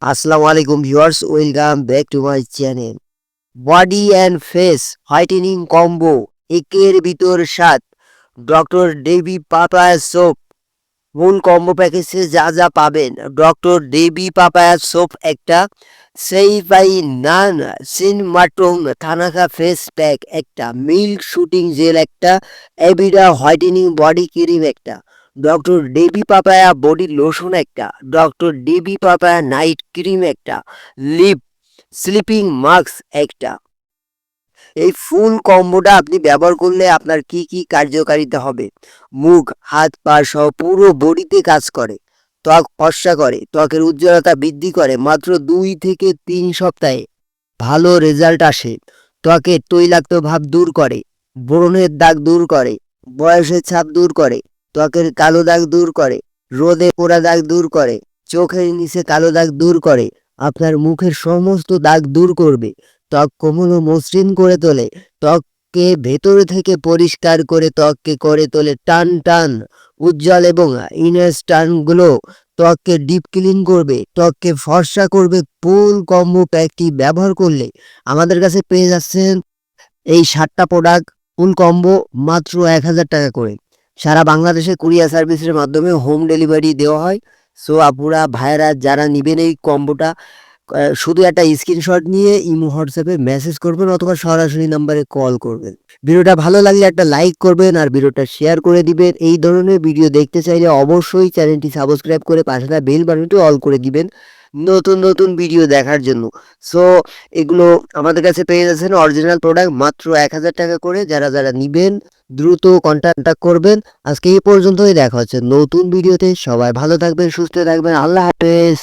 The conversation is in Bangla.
আসসালামু আলাইকুম viewers, welcome back to my channel. Body and face whitening combo একের ভিতর ৭ ডক্টর ডেবি পাপায়া সোপ। মূল কম্বো প্যাকেজে যা যা পাবেন: ডক্টর ডেবি পাপায়া সোপ একটা, সেই বাই নান সিনমাটং থানাকা ফেস প্যাক একটা, মিল্ক শুটিং জেল একটা, এভিডা হোয়াইটেনিং বডি ক্রিম একটা, doctor Davey papaya body lotion একটা, doctor Davey papaya night cream একটা, লিপ স্লিপিং মাস্ক একটা। এই ফুল কম্বোটা আপনি ব্যবহার করলে আপনার কি কি কার্যকারিতা হবে: মুখ, হাত, পা সহ পুরো বডিতে কাজ করে, ত্বক ফর্সা করে, ত্বকের উজ্জ্বলতা বৃদ্ধি করে। মাত্র 2 থেকে 3 সপ্তাহে ভালো রেজাল্ট আসে। ত্বকের তৈলাক্ত ভাব দূর করে, ব্রণের দাগ দূর করে, বয়সের ছাপ দূর করে, ত্বকের কালো দাগ দূর করে, রোদে পোড়া দাগ দূর করে, চোখের নিচে কালো দাগ দূর করে, আপনার মুখের সমস্ত দাগ দূর করবে, ত্বক কোমল ও মসৃণ করে তোলে, ত্বককে ভেতর থেকে পরিষ্কার করে ত্বককে করে তোলে টান টান, উজ্জ্বল এবং ইনস্ট্যান্ট গ্লো। ত্বককে ডিপ ক্লিন করবে, ত্বককে ফর্সা করবে। ফুল কম্বো প্যাকটি ব্যবহার করলে আমাদের কাছে পেয়ে যাচ্ছেন এই ৭টা প্রোডাক্ট ফুল কম্বো মাত্র ১,০০০ টাকা করে। সারা বাংলাদেশে কুরিয়ার সার্ভিসের মাধ্যমে হোম ডেলিভারি দেওয়া হয়। সো আপুরা ভাইয়েরা যারা নেবেন এই কম্বোটা, শুধু একটা স্ক্রিনশট নিয়ে ইমো হোয়াটসঅ্যাপে মেসেজ করবেন অথবা সরাসরি নাম্বারে কল করবেন। ভিডিওটা ভালো লাগলে একটা লাইক করবেন আর ভিডিওটা শেয়ার করে দিবেন। এই ধরনের ভিডিও দেখতে চাইলে অবশ্যই চ্যানেলটি সাবস্ক্রাইব করে পাশে থাকা বেল বাটনটি অল করে দিবেন নতুন নতুন ভিডিও দেখার জন্য। সো এগুলো আমাদের কাছে পেয়ে যাচ্ছেন অরিজিনাল প্রোডাক্ট মাত্র ১,০০০ টাকা করে। যারা যারা নিবেন দ্রুত কন্ট্যাক্ট করবেন। আজকে এই পর্যন্তই, দেখা হচ্ছে নতুন ভিডিওতে। সবাই ভালো থাকবেন, সুস্থ থাকবেন। আল্লাহ হাফেজ।